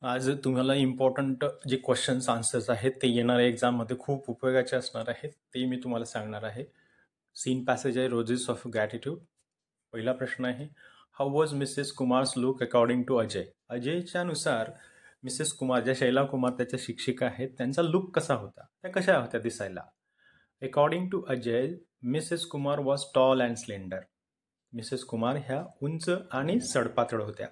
आज तुम्हाला इम्पॉर्टंट जे क्वेश्चन्स आन्सर्स आहेत ते येणाऱ्या एक्झाममध्ये खूप उपयोगाचे असणार आहेत ते मी तुम्हाला सांगणार आहे. सीन पॅसेज आहे रोजेस ऑफ ग्रॅटिट्यूड. पहिला प्रश्न आहे, how was Mrs Kumar's look according to Ajay. अजयच्या नुसार मिसेस कुमार, ज्या शैला कुमार त्याच्या शिक्षिका आहेत, त्यांचा लुक कसा होता, त्या कशा होत्या दिसायला. According to Ajay, Mrs Kumar was tall and slender. Mrs Kumar ह्या उंच आणि सडपातळ होत्या.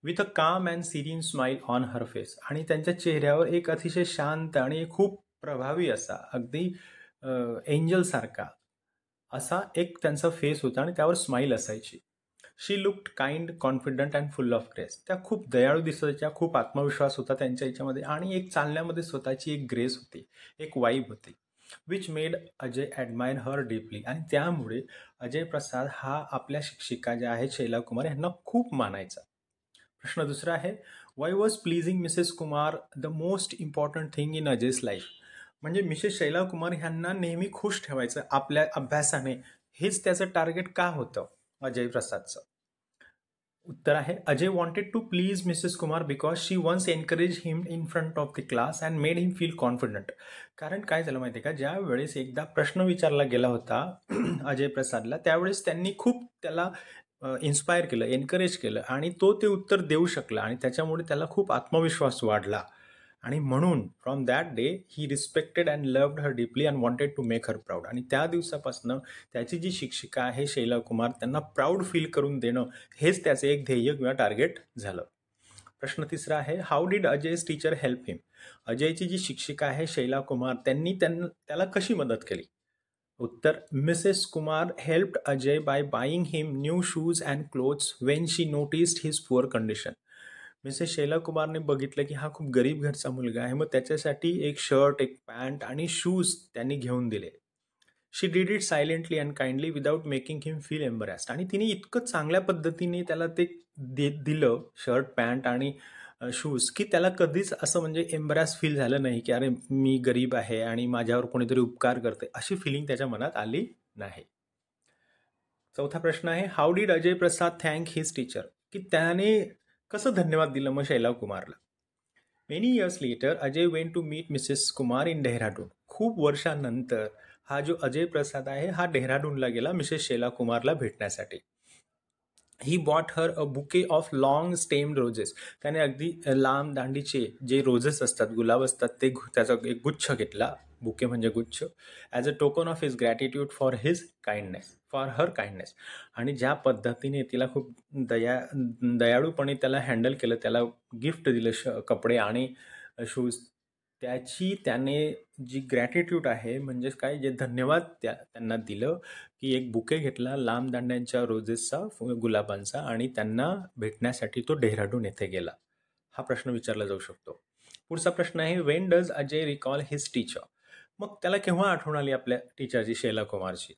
With a calm and serene smile on her face. आणि त्यांच्या चेहऱ्यावर एक अतिशय शांत आणि खूप प्रभावी असा, अगदी एंजल सारखा असा एक त्यांचा फेस होता आणि त्यावर स्माईल असायची. She looked kind, confident and full of grace. त्या खूप दयाळू दिसायच्या, खूप आत्मविश्वास होता त्यांच्या याच्यामध्ये आणि एक चालण्यामध्ये स्वतःची एक ग्रेस होती, एक वाईब होती. Which made Ajay admire her deeply. आणि त्यामुळे अजय प्रसाद हा आपल्या शिक्षिका ज्या आहेत शैला कुमार यांना खूप मानायचा. प्रश्न दुसरा आहे, why was pleasing Mrs Kumar the most important thing in Ajay's life. म्हणजे मिसेस शैला कुमार ह्यांना नेहमी खुश ठेवायचं आपल्या अभ्यासाने, हेच त्याचं टार्गेट का होतं अजय प्रसादचं. उत्तर आहे, Ajay wanted to please Mrs Kumar because she once encourage him in front of the class and made him feel confident. कारण काय झालं माहिती आहे का, ज्या वेळेस एकदा प्रश्न विचारला गेला होता अजय प्रसादला, त्यावेळेस त्यांनी खूप त्याला इन्स्पायर केलं, एनकरेज केलं आणि तो ते उत्तर देऊ शकला आणि त्याच्यामुळे त्याला खूप आत्मविश्वास वाढला. आणि म्हणून from that day he respected and loved her deeply and wanted to make her proud. आणि त्या दिवसापासून त्याची जी शिक्षिका आहे शैला कुमार, त्यांना प्राऊड फील करून देणं हेच त्याचं एक ध्येय किंवा टार्गेट झालं. प्रश्न तिसरा आहे, हाऊ डिड अजय's टीचर हेल्प हिम. अजयची जी शिक्षिका आहे शैला कुमार, त्यांनी त्याला कशी मदत केली. उत्तर, Mrs Kumar helped Ajay by buying him new shoes and clothes when she noticed his poor condition. Mrs Shaila कुमारने बघितलं की हा खूप गरीब घरचा मुलगा आहे, मग त्याच्यासाठी एक शर्ट, एक पॅन्ट आणि शूज त्यांनी घेऊन दिले. She did it silently and kindly without making him feel embarrassed. आणि तिने इतकं चांगल्या पद्धतीने त्याला ते दिलं शर्ट, पॅन्ट आणि शूज, की त्याला कधीच असं म्हणजे एम्बरॅस फील झालं नाही की अरे मी गरीब आहे आणि माझ्यावर कोणीतरी उपकार करते, अशी फिलिंग त्याच्या मनात आली नाही. चौथा प्रश्न आहे, how did Ajay Prasad thank his teacher. की त्याने कसं धन्यवाद दिलं मग शैला कुमारला. Many years later Ajay went to meet Mrs Kumar in Dehradun. खूप वर्षानंतर हा जो अजय प्रसाद आहे हा डेहराडूनला गेला मिसेस शैला कुमारला भेटण्यासाठी. He bought her a bouquet of long stemmed roses. त्याने अगदी लांब दांडीचे जे रोजेस असतात, गुलाब असतात, ते त्याचा एक गुच्छ घेतला. बुके म्हणजे गुच्छ. As a token of his gratitude for his kindness, for her kindness. आणि ज्या पद्धतीने तिला खूप दयाळूपणे त्याला हँडल केलं, त्याला गिफ्ट दिलं कपडे आणि शूज, त्याची त्याने जी ग्रॅटिट्यूड आहे, म्हणजे काय, जे धन्यवाद त्यांना दिलं, की एक बुके घेतला लांब दांड्यांच्या रोजेसचा, गुलाबांचा, आणि त्यांना भेटण्यासाठी तो डेहराडून येथे गेला. हा प्रश्न विचारला जाऊ शकतो. पुढचा प्रश्न आहे, Wien does Ajay recall his teacher. मग त्याला केव्हा आठवण आली आपल्या टीचरची, शैला कुमारची.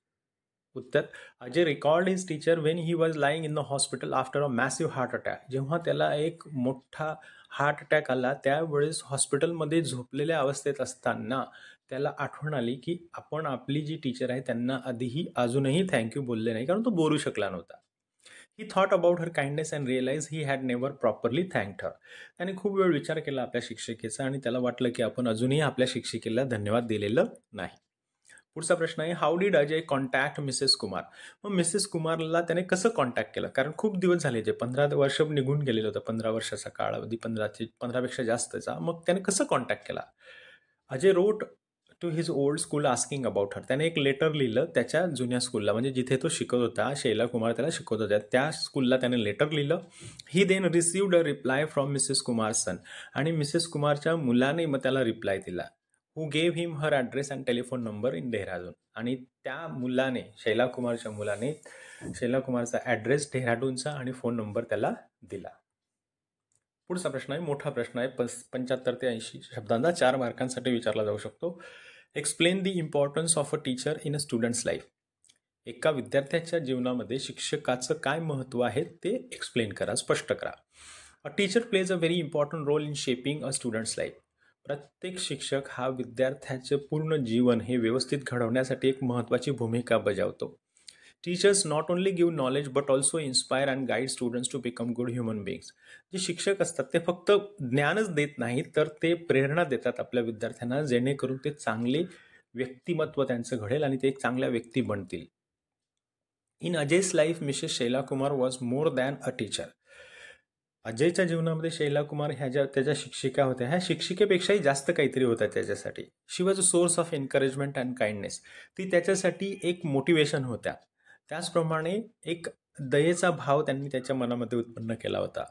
उत्तर, Ajay record his teacher when he was lying in the hospital after a massive heart attack. जेव्हा त्याला एक मोठा हार्ट अटॅक आला, त्यावेळेस हॉस्पिटलमध्ये झोपलेल्या अवस्थेत असताना त्याला आठवण आली की आपण आपली जी टीचर आहे त्यांना आधीही अजूनही थँक्यू बोलले नाही, कारण तो बोलू शकला नव्हता. He thought about her kindness and realise he had never properly thanked her. त्याने खूप वेळ विचार केला आपल्या शिक्षिकेचा आणि त्याला वाटलं की आपण अजूनही आपल्या शिक्षिकेला धन्यवाद दिलेलं नाही. पुढचा प्रश्न आहे, how did Ajay contact Mrs Kumar. मग मिसेस कुमारला त्याने कसं कॉन्टॅक्ट केलं, कारण खूप दिवस झाले, जे 15 वर्ष निघून गेलेलं होतं, 15 वर्षाचा कालावधी, 15पेक्षा जास्तचा. मग त्याने कसं कॉन्टॅक्ट केला. Ajay wrote to his old school asking about her. त्याने एक लेटर लिहिलं त्याच्या जुन्या स्कूलला, म्हणजे जिथे तो शिकत होता, शैला कुमार त्याला शिकवत होत्या, त्या स्कूलला त्याने लेटर लिहिलं. He then received a reply from Mrs Kumar son. आणि मिसेस कुमारच्या मुलाने मग त्याला रिप्लाय दिला. Who gave him her address and telephone number in Dehradun. आणि त्या मुलाने, शैला कुमारच्या मुलाने, शैला कुमारचा ॲड्रेस डेहराडूनचा आणि फोन नंबर त्याला दिला. पुढचा प्रश्न आहे, मोठा प्रश्न आहे, 75 ते 80 शब्दांचा, 4 मार्कांसाठी विचारला जाऊ शकतो. Explain the importance of a teacher in a student's life. एका विद्यार्थ्याच्या जीवनामध्ये शिक्षकाचं काय महत्त्व आहे ते एक्सप्लेन करा, स्पष्ट करा. A teacher plays a very important role in shaping a student's life. प्रत्येक शिक्षक हा विद्यार्थ्याचे पूर्ण जीवन हे व्यवस्थित घडवण्यासाठी एक महत्त्वाची भूमिका बजावतो. Teachers not only give knowledge but also inspire and guide students to become good human beings. जे शिक्षक असतात ते फक्त ज्ञानच देत नाहीत, तर ते प्रेरणा देतात आपल्या विद्यार्थ्यांना, जेणेकरून ते चांगले व्यक्तिमत्व त्यांचं घडेल आणि ते एक चांगल्या व्यक्ती बनतील. In Ajay's life Mrs Shaila Kumar was more than a teacher. अजयच्या जीवनामध्ये शैला कुमार ह्या ज्या त्याच्या शिक्षिका होत्या, ह्या शिक्षिकेपेक्षाही जास्त काहीतरी होत्या त्याच्यासाठी. She was a source of encouragement and kindness. ती त्याच्यासाठी एक मोटिवेशन होत्या. त्याचप्रमाणे एक दयेचा भाव त्यांनी त्याच्या मनामध्ये उत्पन्न केला होता.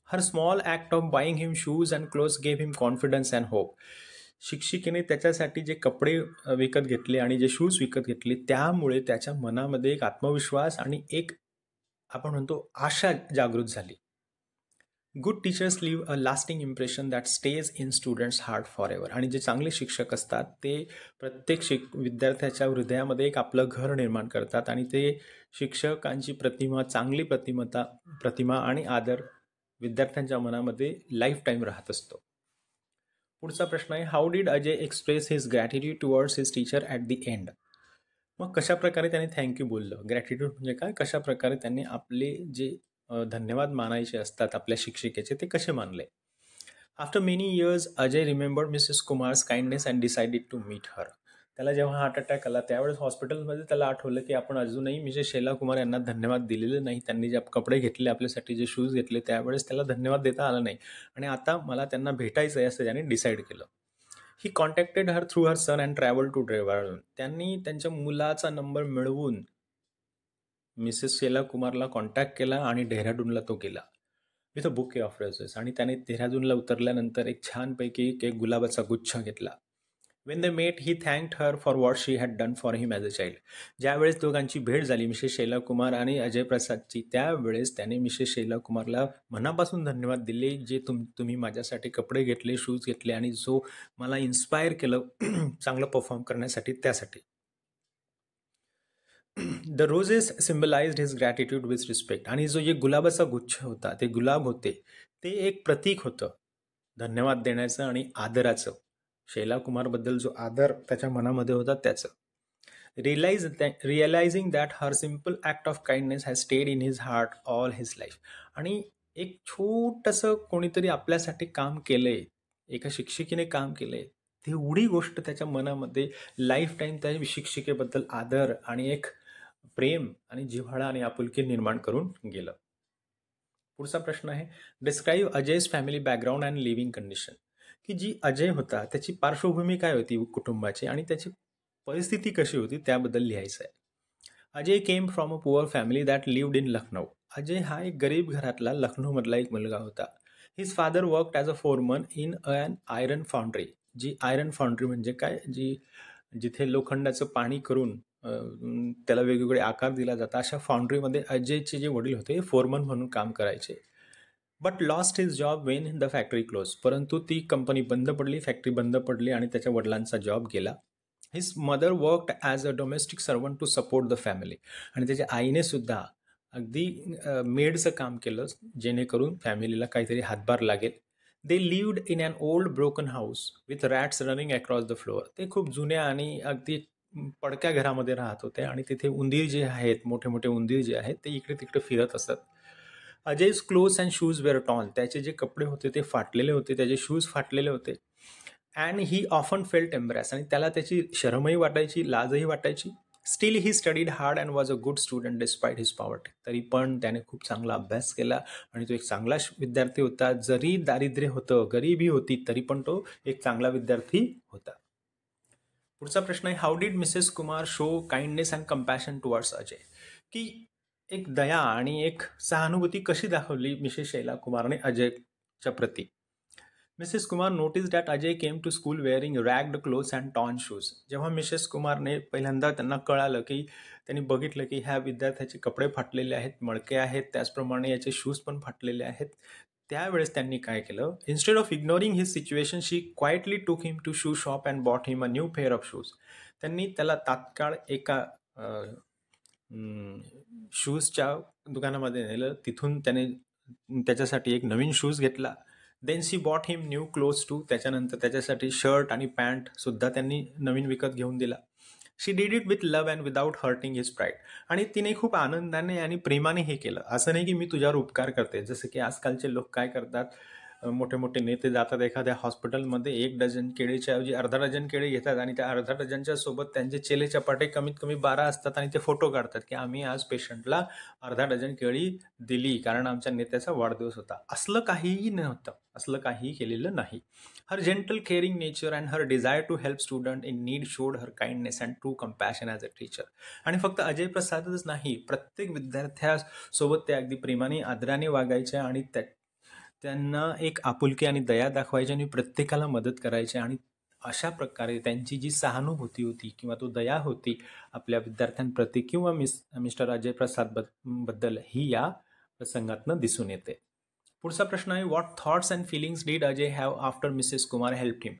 Her small act of buying him shoes and clothes gave him confidence and hope. शिक्षिकेने त्याच्यासाठी जे कपडे विकत घेतले आणि जे शूज विकत घेतले, त्यामुळे त्याच्या मनामध्ये एक आत्मविश्वास आणि एक आपण म्हणतो आशा जागृत झाली. Good teachers leave a lasting impression that stays in students' heart forever. आणि जे चांगले शिक्षक असतात ते प्रत्येक विद्यार्थ्याच्या हृदयामध्ये एक आपलं घर निर्माण करतात आणि ते शिक्षकांची प्रतिमा, चांगली प्रतिमा आणि आदर विद्यार्थ्यांच्या मनामध्ये लाईफ टाईम राहत असतो. पुढचा प्रश्न आहे, how did Ajay express his gratitude towards his teacher at the end. मग कशा प्रकारे त्याने थँक्यू बोललं. ग्रॅटिट्यूड म्हणजे काय, कशा प्रकारे त्यांनी आपले जे धन्यवाद मानायचे असतात आपल्या शिक्षिकेचे, ते कसे मानले. After many years Ajay remembered Mrs Kumar's kindness and decided to meet her. त्याला जेव्हा हार्ट अटॅक आला त्यावेळेस हॉस्पिटलमध्ये त्याला आठवलं की आपण अजूनही मिसेस शैला कुमार यांना धन्यवाद दिलेले नाही. त्यांनी जे कपडे घेतले आपल्यासाठी, जे शूज घेतले, त्यावेळेस त्याला धन्यवाद देता आला नाही आणि आता मला त्यांना भेटायचं आहे असं त्याने डिसाईड केलं. He contacted her through her son and travel to Dehradun. त्यांनी त्यांच्या मुलाचा नंबर मिळवून मिसेस शैला कुमारला कॉन्टॅक्ट केला आणि डेहराडूनला तो गेला with a bouquet of roses. आणि त्याने देहरादूनला उतरल्यानंतर एक छानपैकी एक गुलाबाचा गुच्छ घेतला. When they met he thanked her for what she had done for him as a child. ज्यावेळेस दोघांची भेट झाली मिसेस शैला कुमार आणि अजय प्रसादची, त्यावेळेस त्याने मिसेस शैला कुमारला मनापासून धन्यवाद दिले, जे तुम्ही माझ्यासाठी कपडे घेतले, शूज घेतले आणि जो मला इन्स्पायर केलं चांगलं परफॉर्म करण्यासाठी, त्यासाठी. The roses symbolised his gratitude with respect. आणि जो एक गुलाबाचा गुच्छ होता, ते गुलाब होते, ते एक प्रतीक होतं धन्यवाद देण्याचं आणि आदराचं. शैला कुमारबद्दल जो आदर त्याच्या मनामध्ये होता त्याचं. Realising that her simple act of kindness has stayed in his heart all his life. आणि एक छोटंसं कोणीतरी आपल्यासाठी काम केलंय, एका शिक्षिकेने काम केलंय, तेवढी गोष्ट त्याच्या मनामध्ये लाईफ टाईम त्या शिक्षिकेबद्दल आदर आणि एक प्रेम आणि जिव्हाळा आणि आपुलकी निर्माण करून गेलं. पुढचा प्रश्न आहे, describe Ajay's family background and living condition. की जी अजय होता त्याची पार्श्वभूमी काय होती कुटुंबाची आणि त्याची परिस्थिती कशी होती त्याबद्दल लिहायचं आहे. Ajay came from a poor family that lived in Lucknow. Ajay हा एक गरीब घरातला लखनौमधला एक मुलगा होता. His father worked as a foreman in an iron foundry. जी आयरन फाउंड्री म्हणजे काय, जिथे लोखंडाचं पाणी करून त्याला वेगवेगळे आकार दिला जातात, अशा फाउंड्रीमध्ये अजयचे जे वडील होते फोरमन म्हणून काम करायचे. But lost his job Wien the factory close. परंतु ती कंपनी बंद पडली, फॅक्टरी बंद पडली आणि त्याच्या वडिलांचा जॉब गेला. His mother worked as a domestic servant to support the family. आणि त्याच्या आईने सुद्धा अगदी मेडचं काम केलं, जेणेकरून फॅमिलीला काहीतरी हातभार लागेल. They lived in an old broken house with rats running across the floor. ते खूप जुन्या आणि अगदी पडक्या घरामध्ये राहत होते आणि तिथे उंदीर जे आहेत, मोठे मोठे उंदीर जे आहेत, ते इकडे तिकडे फिरत असतात. Ajay's clothes and shoes were torn. त्याचे जे कपडे होते ते फाटलेले होते, त्याचे शूज फाटलेले होते. And he often felt embrace. आणि त्याला त्याची शरमही वाटायची, लाजही वाटायची. Steel he studied hard and was a good student despite his poverty. तरी पण त्याने खूप चांगला अभ्यास केला आणि तो एक चांगला विद्यार्थी होता. जरी दारिद्र्य होतं, गरिबी होती, तरी पण तो एक चांगला विद्यार्थी होता. पुढचा प्रश्न आहे, how did Mrs Kumar show kindness and compassion towards Ajay. की एक दया आणि एक सहानुभूती कशी दाखवली मिसेस शैला कुमारने अजयच्या प्रती. Mrs Kumar notice that Ajay came to school wearing ragged clothes and torn shoes. जेव्हा मिसेस कुमारने पहिल्यांदा त्यांना कळालं की त्यांनी बघितलं की ह्या विद्यार्थ्याचे कपडे फाटलेले आहेत, मळके आहेत, त्याचप्रमाणे याचे शूज पण फाटलेले आहेत, त्यावेळेस त्यांनी काय केलं, instead of ignoring his situation she quietly took him to shoe shop and bought him a new pair of shoes. त्यांनी त्याला तात्काळ एका शूजच्या दुकानामध्ये नेलं. तिथून त्याने त्याच्यासाठी एक नवीन शूज घेतला. Then she bought him new clothes too. त्याच्यानंतर त्याच्यासाठी शर्ट आणि पॅन्ट सुद्धा त्यांनी नवीन विकत घेऊन दिला. She did it with love and without hurting his pride. आणि तिने खूप आनंदाने आणि प्रेमाने हे केलं. असं नाही की मी तुझ्यावर उपकार करते. जसं की आजकालचे लोक काय करतात, मोठे मोठे नेते जातात एखाद्या हॉस्पिटलमध्ये, 1 डझन केळीच्या ऐवजी अर्धा डझन केळी घेतात आणि त्या अर्धा डझनच्या सोबत त्यांचे चेले चपाटे कमीत कमी 12 असतात आणि ते फोटो काढतात की आम्ही आज पेशंटला अर्धा डझन केळी दिली कारण आमच्या नेत्याचा वाढदिवस होता. असलं काहीही नव्हतं, असलं काहीही केलेलं नाही. Her gentle caring nature and her desire to help student in need showed her kindness and true compassion as a teacher. आणि फक्त अजय प्रसादच नाही, प्रत्येक विद्यार्थ्यासोबत ते अगदी प्रेमाने आदराने वागायचे आणि त्यांना एक आपुलकी आणि दया दाखवायची आणि प्रत्येकाला मदत करायची. आणि अशा प्रकारे त्यांची जी सहानुभूती होती किंवा तो दया होती आपल्या विद्यार्थ्यांप्रती किंवा मिस्टर अजय प्रसाद बद्दल, ही या प्रसंगातनं दिसून येते. पुढचा प्रश्न आहे, what thoughts and feelings did Ajay have after Mrs Kumar help him.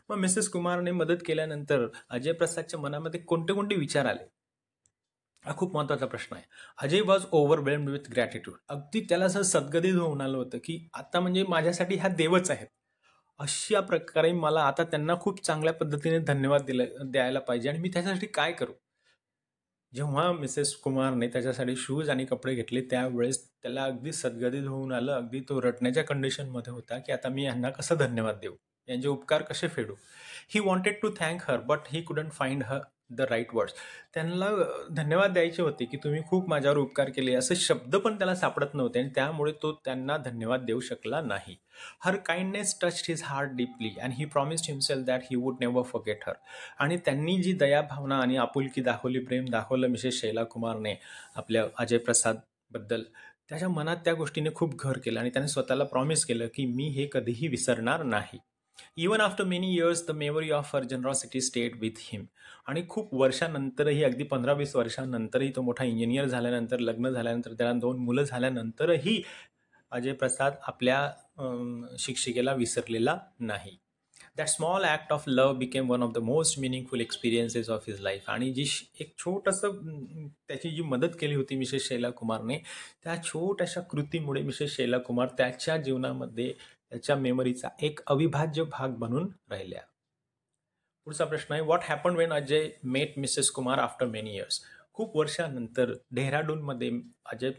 मग मिसेस कुमारने मदत केल्यानंतर अजय प्रसादच्या मनामध्ये कोणते कोणते विचार आले, हा खूप महत्त्वाचा प्रश्न आहे. Ajay was overwhelmed with gratitude. अगदी त्याला असं सद्गदित होऊन आलं होतं की आता म्हणजे माझ्यासाठी ह्या देवच आहेत. अशा प्रकारे मला आता त्यांना खूप चांगल्या पद्धतीने धन्यवाद द्यायला पाहिजे आणि मी त्याच्यासाठी काय करू. जेव्हा मिसेस कुमारने त्याच्यासाठी शूज आणि कपडे घेतले त्यावेळेस त्याला अगदी सद्गदित होऊन आलं. अगदी तो रडण्याच्या कंडिशनमध्ये होता की आता मी यांना कसं धन्यवाद देऊ, यांचे उपकार कसे फेडू. He wanted to thank her but he couldn't find her the right words. त्यांना धन्यवाद द्यायचे होते की तुम्ही खूप माझ्यावर उपकार केले, असे शब्द पण त्याला सापडत नव्हते आणि त्यामुळे तो त्यांना धन्यवाद देऊ शकला नाही. Her kindness touched his heart deeply and he promised himself that he would never forget her. आणि त्यांनी जी दया भावना आणि आपुलकी दाखवली, प्रेम दाखवलं मिसेस शैला कुमारने आपल्या अजय प्रसाद बद्दल, त्याच्या मनात त्या गोष्टीने खूप घर केलं आणि त्याने स्वतःला प्रॉमिस केलं की मी हे कधीही विसरणार नाही. Even after many years the memory of her generosity stayed with him. आणि खूप वर्षानंतरही, अगदी 15-20 वर्षानंतरही, तो मोठा इंजिनियर झाल्यानंतर, लग्न झाल्यानंतर, त्याला 2 मुलं झाल्यानंतरही अजय प्रसाद आपल्या शिक्षिकेला विसरलेला नाही. That small act of love became one of the most meaningful experiences of his life. आणि जी एक छोटंसं त्याची जी मदत केली होती मिसेस शैला कुमारने, त्या छोट्याशा कृतीमुळे मिसेस शैला कुमार त्याच्या जीवनामध्ये त्याच्या मेमरीचा एक अविभाज्य भाग बनून राहिल्या. पुढचा प्रश्न आहे, what happen when Ajay met Mrs Kumar after many years. खूप वर्षानंतर डेहराडूनमध्ये अजय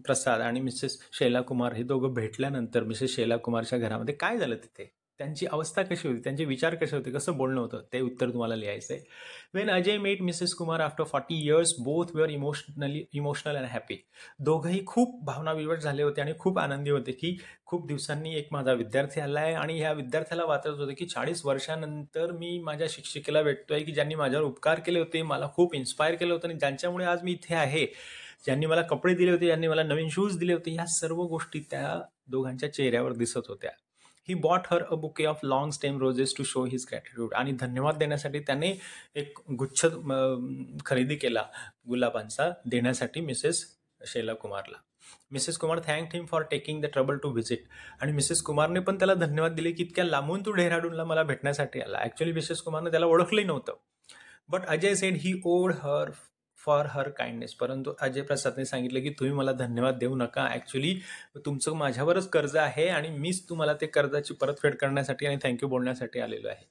प्रसाद आणि मिसेस शैला कुमार हे दोघं भेटल्यानंतर मिसेस शैला कुमारच्या घरामध्ये काय झालं, तिथे त्यांची अवस्था कशी होती, त्यांचे विचार कसे होते, कसं बोलणं होतं, ते उत्तर तुम्हाला लिहायचं आहे. When Ajay met Mrs Kumar after 40 years both were emotional and happy. दोघंही खूप भावनाविवश झाले होते आणि खूप आनंदी होते की खूप दिवसांनी एक माझा विद्यार्थी आला आहे. आणि ह्या विद्यार्थ्याला वाटत होतं की 40 वर्षानंतर मी माझ्या शिक्षिकेला भेटतोय की ज्यांनी माझ्यावर उपकार केले होते, मला खूप इन्स्पायर केलं होतं आणि ज्यांच्यामुळे आज मी इथे आहे, ज्यांनी मला कपडे दिले होते, ज्यांनी मला नवीन शूज दिले होते, ह्या सर्व गोष्टी त्या दोघांच्या चेहऱ्यावर दिसत होत्या. He bought her a bouquet of long stem roses to show his gratitude. आणि धन्यवाद देण्यासाठी त्याने एक गुच्छ खरेदी केला गुलाबांचा देण्यासाठी मिसेस शैला कुमारला. Mrs Kumar thanked him for taking the trouble to visit. आणि मिसेस कुमारने पण त्याला धन्यवाद दिले की इतक्या लांबून तू डेहराडूनला मला भेटण्यासाठी आला. ॲक्च्युली मिसेस कुमारने त्याला ओळखलंही नव्हतं. बट अजय सेड ही ओड हर फॉर हर काइंडनेस. परंतु अजय प्रसादने सांगितलं की तुम्ही मला धन्यवाद देऊ नका, ॲक्च्युली तुमचं माझ्यावरच कर्ज आहे आणि मीच तुम्हाला ते कर्जाची परतफेड करण्यासाठी आणि थँक्यू बोलण्यासाठी आलेलो आहे.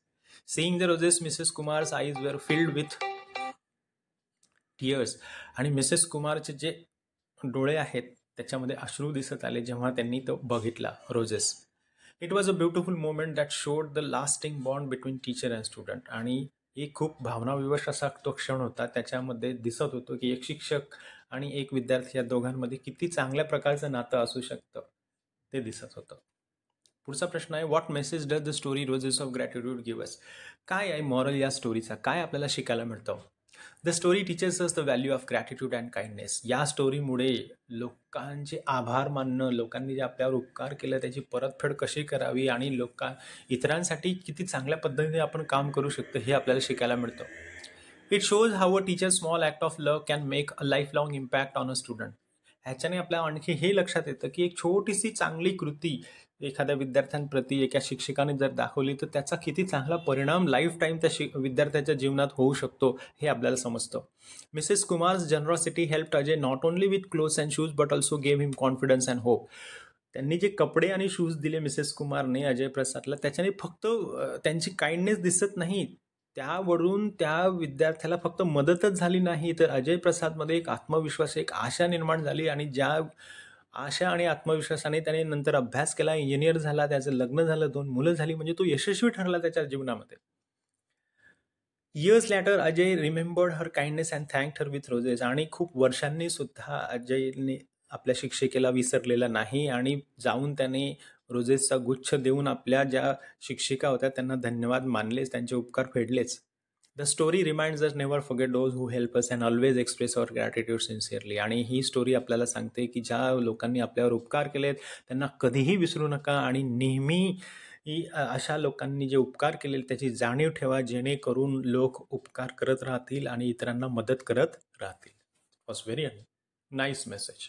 Seeing the roses Mrs Kumar's eyes were filled with tears. आणि मिसेस कुमारचे जे डोळे आहेत त्याच्यामध्ये अश्रू दिसत आले जेव्हा त्यांनी तो बघितला roses. It was a beautiful moment that showed the lasting bond between teacher and student. आणि एक खूप भावनाविवश असा तो क्षण होता. त्याच्यामध्ये दिसत होतं की एक शिक्षक आणि एक विद्यार्थी या दोघांमध्ये किती चांगल्या प्रकारचं नातं असू शकतं, ते दिसत होतं. पुढचा प्रश्न आहे, what message does the story roses of gratitude give us. काय आहे मॉरल या स्टोरीचा, काय आपल्याला शिकायला मिळतं. The story teachers us the value of gratitude and kindness. या स्टोरीमुळे लोकांचे आभार मानणं, लोकांनी जे आपल्यावर उपकार केलं त्याची परतफेड कशी करावी आणि इतरांसाठी किती चांगल्या पद्धतीने आपण काम करू शकतो हे आपल्याला शिकायला मिळतं. It shows how a teacher small act of love can make a life long impact on a student. ह्याच्याने आपल्याला आणखी हे लक्षात येतं की एक छोटीशी चांगली कृती एखाद्या विद्यार्थ्यांप्रती एका शिक्षकाने जर दाखवली तर त्याचा किती चांगला परिणाम लाईफ टाईम त्या विद्यार्थ्याच्या जीवनात होऊ शकतो हे आपल्याला समजतं. Mrs Kumar's generosity helped Ajay not only with clothes and shoes but also gave him confidence and hope. त्यांनी जे कपडे आणि शूज दिले मिसेस कुमारने अजय प्रसादला, त्याच्याने फक्त त्यांची काइंडनेस दिसत नाही, त्यावरून त्या विद्यार्थ्याला फक्त मदतच झाली नाही, तर अजय प्रसादमध्ये एक आत्मविश्वास, एक आशा निर्माण झाली आणि ज्या आशा आणि आत्मविश्वासाने त्याने नंतर अभ्यास केला, इंजिनियर झाला, त्याचं लग्न झालं, 2 मुलं झाली, म्हणजे तो यशस्वी ठरला त्याच्या जीवनामध्ये. Years later Ajay remembered her kindness and thanked her with roses. आणि खूप वर्षांनी सुद्धा अजयने आपल्या शिक्षिकेला विसरलेला नाही आणि जाऊन त्याने रोजेसचा गुच्छ देऊन आपल्या ज्या शिक्षिका होत्या त्यांना धन्यवाद मानलेच, त्यांचे उपकार फेडलेच. The story reminds us never forget those who help us and always express our gratitude sincerely. आणि ही स्टोरी आपल्याला सांगते की ज्या लोकांनी आपल्यावर उपकार केलेत त्यांना कधीही विसरू नका आणि नेहमी अशा लोकांनी जे उपकार केलेले त्याची जाणीव ठेवा, जेणेकरून लोक उपकार करत राहतील आणि इतरांना मदत करत राहतील. Was very nice message.